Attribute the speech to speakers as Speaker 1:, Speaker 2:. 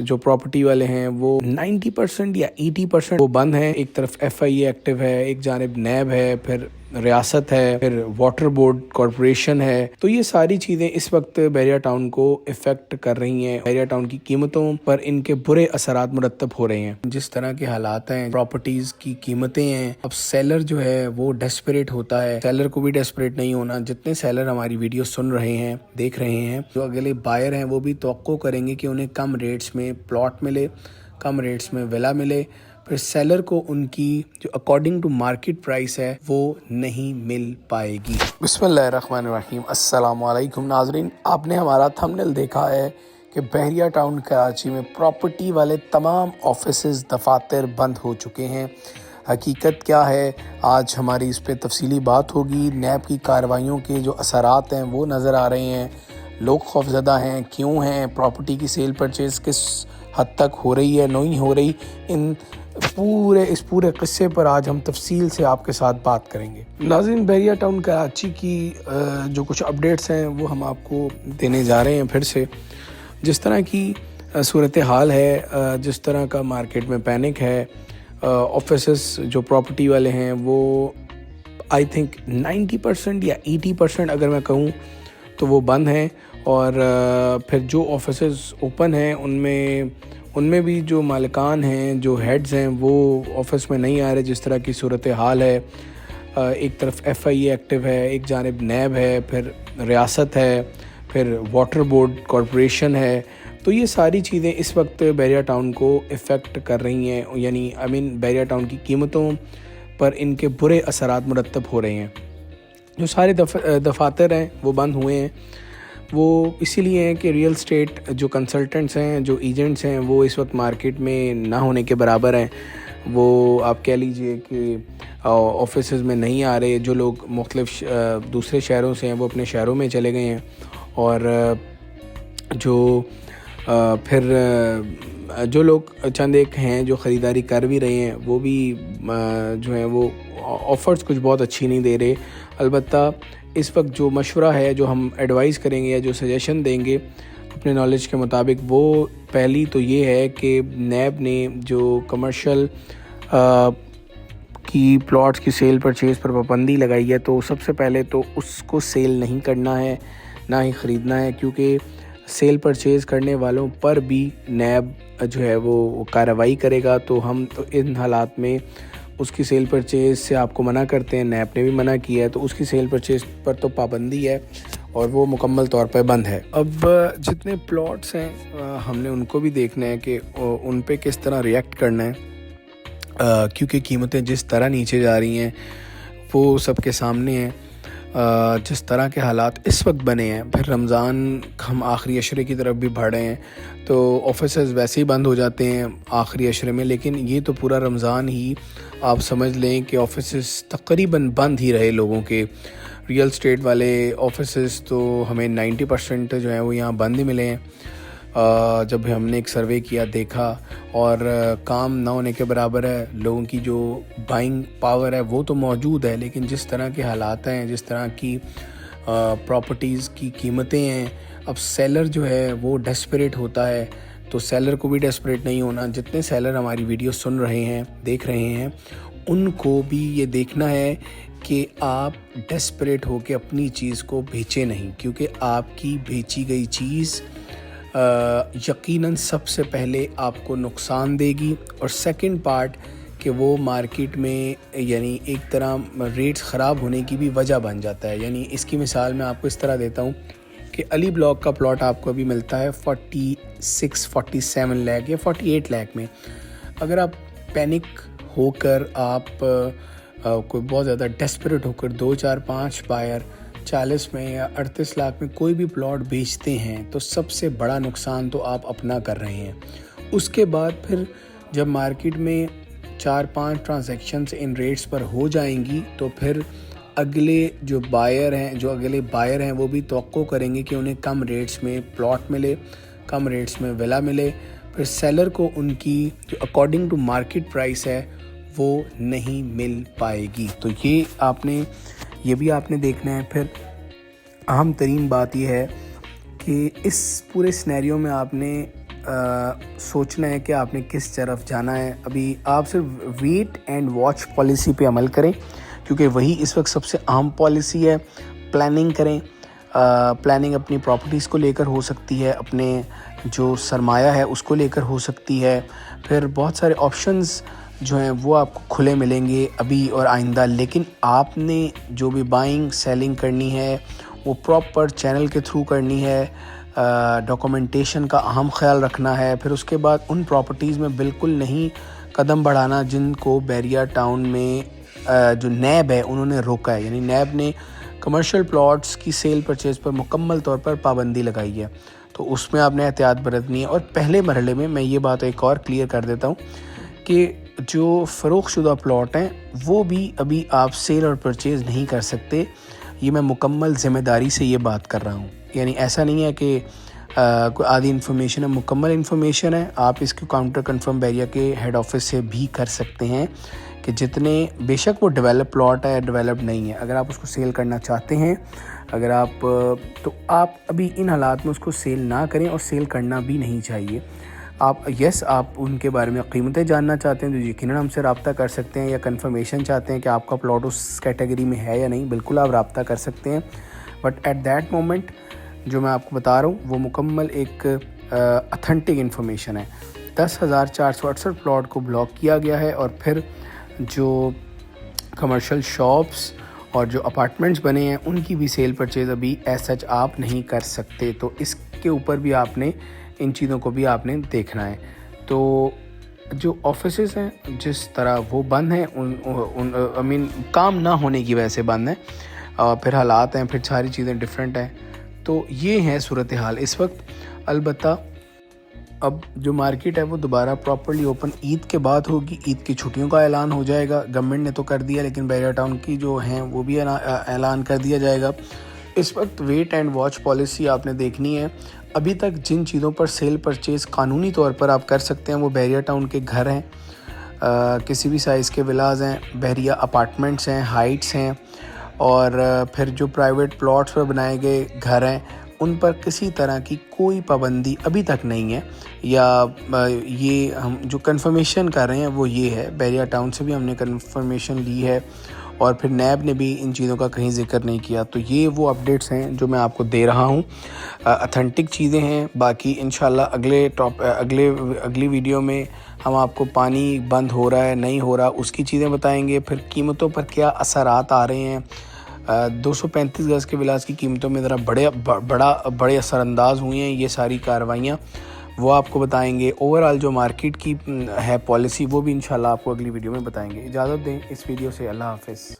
Speaker 1: جو پراپرٹی والے ہیں وہ 90% یا 80% وہ بند ہیں. ایک طرف FIA ایکٹیو ہے, ایک جانب نیب ہے, پھر ریاست ہے, پھر واٹر بورڈ کارپوریشن ہے. تو یہ ساری چیزیں اس وقت بحریہ ٹاؤن کو افیکٹ کر رہی ہیں. بحریہ ٹاؤن کی قیمتوں پر ان کے برے اثرات مرتب ہو رہے ہیں. جس طرح کے حالات ہیں, پراپرٹیز کی قیمتیں ہیں, اب سیلر جو ہے وہ ڈیسپریٹ ہوتا ہے. سیلر کو بھی ڈیسپریٹ نہیں ہونا. جتنے سیلر ہماری ویڈیو سن رہے ہیں, دیکھ رہے ہیں, جو اگلے بائر ہیں وہ بھی توقع کریں گے کہ انہیں کم ریٹس میں پلاٹ ملے, کم ریٹس میں ولا ملے. پھر سیلر کو ان کی جو اکارڈنگ ٹو مارکیٹ پرائس ہے وہ نہیں مل پائے گی. بسم اللہ الرحمن الرحیم. السلام علیکم ناظرین. آپ نے ہمارا تھمبنیل دیکھا ہے کہ بحریہ ٹاؤن کراچی میں پراپرٹی والے تمام آفیسز, دفاتر بند ہو چکے ہیں. حقیقت کیا ہے, آج ہماری اس پہ تفصیلی بات ہوگی. نیب کی کارروائیوں کے جو اثرات ہیں وہ نظر آ رہے ہیں. لوگ خوفزدہ ہیں, کیوں ہیں, پراپرٹی کی سیل پرچیز کس حد تک ہو رہی ہے, نہیں ہو رہی. اس پورے قصے پر آج ہم تفصیل سے آپ کے ساتھ بات کریں گے. ناظرین, بحریہ ٹاؤن کراچی کی جو کچھ اپڈیٹس ہیں وہ ہم آپ کو دینے جا رہے ہیں پھر سے. جس طرح کی صورتحال ہے, جس طرح کا مارکیٹ میں پینک ہے, آفیسز جو پراپرٹی والے ہیں وہ آئی تھنک 90% یا 80% اگر میں کہوں تو وہ بند ہیں. اور پھر جو آفیسز اوپن ہیں ان میں بھی جو مالکان ہیں, جو ہیڈز ہیں, وہ آفس میں نہیں آ رہے. جس طرح کی صورتحال ہے, ایک طرف FIA ایکٹیو ہے, ایک جانب نیب ہے, پھر ریاست ہے, پھر واٹر بورڈ کارپوریشن ہے. تو یہ ساری چیزیں اس وقت بحریہ ٹاؤن کو افیکٹ کر رہی ہیں, یعنی بحریہ ٹاؤن کی قیمتوں پر ان کے برے اثرات مرتب ہو رہے ہیں. جو سارے دفاتر ہیں وہ بند ہوئے ہیں. وہ اسی لیے ہیں کہ ریئل اسٹیٹ جو کنسلٹنٹس ہیں, جو ایجنٹس ہیں, وہ اس وقت مارکیٹ میں نہ ہونے کے برابر ہیں. وہ آپ کہہ لیجئے کہ آفیسز میں نہیں آ رہے. جو لوگ مختلف دوسرے شہروں سے ہیں وہ اپنے شہروں میں چلے گئے ہیں. اور جو لوگ چند ایک ہیں جو خریداری کر بھی رہے ہیں, وہ بھی جو ہیں وہ آفرز کچھ بہت اچھی نہیں دے رہے. البتہ اس وقت جو مشورہ ہے, جو ہم ایڈوائز کریں گے یا جو سجیشن دیں گے اپنے نالج کے مطابق, وہ پہلی تو یہ ہے کہ نیب نے جو کمرشل کی پلاٹس کی سیل پرچیز پر پابندی لگائی ہے, تو سب سے پہلے تو اس کو سیل نہیں کرنا ہے, نہ ہی خریدنا ہے. کیونکہ سیل پرچیز کرنے والوں پر بھی نیب جو ہے وہ کارروائی کرے گا. تو ہم تو ان حالات میں اس کی سیل پرچیز سے آپ کو منع کرتے ہیں. نیب نے بھی منع کیا ہے, تو اس کی سیل پرچیز پر تو پابندی ہے اور وہ مکمل طور پہ بند ہے. اب جتنے پلاٹس ہیں ہم نے ان کو بھی دیکھنا ہے کہ ان پہ کس طرح ریئیکٹ کرنا ہے, کیونکہ قیمتیں جس طرح نیچے جا رہی ہیں وہ سب کے سامنے ہیں. جس طرح کے حالات اس وقت بنے ہیں, پھر رمضان ہم آخری عشرے کی طرف بھی بڑھ رہے ہیں, تو آفیسز ویسے ہی بند ہو جاتے ہیں آخری عشرے میں. لیکن یہ تو پورا رمضان ہی آپ سمجھ لیں کہ آفیسز تقریباً بند ہی رہے لوگوں کے. ریئل اسٹیٹ والے آفیسز تو ہمیں 90% جو ہیں وہ یہاں بند ہی ملے ہیں. جب ہم نے ایک سروے کیا, دیکھا, اور کام نہ ہونے کے برابر ہے. لوگوں کی جو بائنگ پاور ہے وہ تو موجود ہے, لیکن جس طرح کے حالات ہیں, جس طرح کی پراپرٹیز کی قیمتیں ہیں, اب سیلر جو ہے وہ ڈیسپریٹ ہوتا ہے. تو سیلر کو بھی ڈیسپریٹ نہیں ہونا. جتنے سیلر ہماری ویڈیو سن رہے ہیں, دیکھ رہے ہیں, ان کو بھی یہ دیکھنا ہے کہ آپ ڈیسپریٹ ہو کے اپنی چیز کو بیچیں نہیں. کیونکہ آپ کی بیچی گئی چیز یقیناً سب سے پہلے آپ کو نقصان دے گی, اور سیکنڈ پارٹ کہ وہ مارکیٹ میں یعنی ایک طرح ریٹس خراب ہونے کی بھی وجہ بن جاتا ہے. یعنی اس کی مثال میں آپ کو اس طرح دیتا ہوں کہ علی بلاک کا پلاٹ آپ کو ابھی ملتا ہے 46-47 لاکھ یا 48 لاکھ میں. اگر آپ پینک ہو کر, آپ کوئی بہت زیادہ ڈیسپریٹ ہو کر 2-4-5 بائر 40 میں یا 38 لاکھ میں کوئی بھی پلاٹ بیچتے ہیں, تو سب سے بڑا نقصان تو آپ اپنا کر رہے ہیں. اس کے بعد پھر جب مارکیٹ میں 4-5 ٹرانزیکشنز ان ریٹس پر ہو جائیں گی, تو پھر اگلے بائر ہیں وہ بھی توقع کریں گے کہ انہیں کم ریٹس میں پلاٹ ملے, کم ریٹس میں ولا ملے. پھر سیلر کو ان کی جو اکارڈنگ ٹو مارکیٹ پرائس ہے وہ نہیں مل پائے گی. تو یہ بھی آپ نے دیکھنا ہے. پھر اہم ترین بات یہ ہے کہ اس پورے سینیریو میں آپ نے سوچنا ہے کہ آپ نے کس طرف جانا ہے. ابھی آپ صرف ویٹ اینڈ واچ پالیسی پہ عمل کریں کیونکہ وہی اس وقت سب سے اہم پالیسی ہے. پلاننگ کریں. پلاننگ اپنی پراپرٹیز کو لے کر ہو سکتی ہے, اپنے جو سرمایہ ہے اس کو لے کر ہو سکتی ہے. پھر بہت سارے آپشنز جو ہیں وہ آپ کو کھلے ملیں گے ابھی اور آئندہ, لیکن آپ نے جو بھی بائنگ سیلنگ کرنی ہے وہ پراپر چینل کے تھرو کرنی ہے. ڈاکومنٹیشن کا اہم خیال رکھنا ہے. پھر اس کے بعد ان پراپرٹیز میں بالکل نہیں قدم بڑھانا جن کو بیریا ٹاؤن میں جو نیب ہے انہوں نے روکا ہے. یعنی نیب نے کمرشل پلاٹس کی سیل پرچیز پر مکمل طور پر پابندی لگائی ہے, تو اس میں آپ نے احتیاط برتنی ہے. اور پہلے مرحلے میں یہ بات ایک اور کلیئر کر دیتا ہوں کہ جو فروخت شدہ پلاٹ ہیں وہ بھی ابھی آپ سیل اور پرچیز نہیں کر سکتے. یہ میں مکمل ذمہ داری سے یہ بات کر رہا ہوں. یعنی ایسا نہیں ہے کہ کوئی آدھی انفارمیشن ہے, مکمل انفارمیشن ہے. آپ اس کو کاؤنٹر کنفرم بیریا کے ہیڈ آفس سے بھی کر سکتے ہیں کہ جتنے بے شک وہ ڈیولپ پلاٹ ہے ڈیولپ نہیں ہے, اگر آپ اس کو سیل کرنا چاہتے ہیں اگر آپ تو آپ ابھی ان حالات میں اس کو سیل نہ کریں اور سیل کرنا بھی نہیں چاہیے. آپ آپ ان کے بارے میں قیمتیں جاننا چاہتے ہیں تو یقیناً ہم سے رابطہ کر سکتے ہیں, یا کنفرمیشن چاہتے ہیں کہ آپ کا پلاٹ اس کیٹیگری میں ہے یا نہیں, بالکل آپ رابطہ کر سکتے ہیں. بٹ ایٹ دیٹ مومنٹ جو میں آپ کو بتا رہا ہوں وہ مکمل ایک اتھینٹک انفارمیشن ہے. 10,468 پلاٹ کو بلاک کیا گیا ہے, اور پھر جو کمرشل شاپس اور جو اپارٹمنٹس بنے ہیں ان کی بھی سیل پرچیز ابھی ایز سچ آپ نہیں کر سکتے. تو اس کے اوپر بھی آپ نے ان چیزوں کو بھی آپ نے دیکھنا ہے. تو جو آفیسز ہیں جس طرح وہ بند ہیں کام نہ ہونے کی وجہ سے بند ہیں, اور پھر حالات ہیں, پھر ساری چیزیں ڈیفرنٹ ہیں. تو یہ ہے صورتحال اس وقت. البتہ اب جو مارکیٹ ہے وہ دوبارہ پراپرلی اوپن عید کے بعد ہوگی. عید کی چھٹیوں کا اعلان ہو جائے گا, گورنمنٹ نے تو کر دیا, لیکن بیریا ٹاؤن کی جو ہیں وہ بھی اعلان کر دیا جائے گا. اس وقت ویٹ اینڈ واچ پالیسی آپ نے دیکھنی ہے. ابھی تک جن چیزوں پر سیل پرچیز قانونی طور پر آپ کر سکتے ہیں وہ بیریا ٹاؤن کے گھر ہیں, کسی بھی سائز کے ولاز ہیں, بیریا اپارٹمنٹس ہیں, ہائٹس ہیں, اور پھر جو پرائیویٹ پلاٹس پر بنائے گئے گھر ہیں ان پر کسی طرح کی کوئی پابندی ابھی تک نہیں ہے. یا یہ ہم جو کنفرمیشن کر رہے ہیں وہ یہ ہے, بیریا ٹاؤن سے بھی ہم نے کنفرمیشن لی ہے, اور پھر نیب نے بھی ان چیزوں کا کہیں ذکر نہیں کیا. تو یہ وہ اپڈیٹس ہیں جو میں آپ کو دے رہا ہوں, اتھینٹک چیزیں ہیں. باقی انشاءاللہ اگلی ویڈیو میں ہم آپ کو پانی بند ہو رہا ہے نہیں ہو رہا اس کی چیزیں بتائیں گے. پھر قیمتوں پر کیا اثرات آ رہے ہیں. 235 گز کے ولاز کی قیمتوں میں ذرا بڑے اثر انداز ہوئی ہیں یہ ساری کارروائیاں, وہ آپ کو بتائیں گے. اوورآل جو مارکیٹ کی ہے پالیسی وہ بھی انشاءاللہ آپ کو اگلی ویڈیو میں بتائیں گے. اجازت دیں اس ویڈیو سے. اللہ حافظ.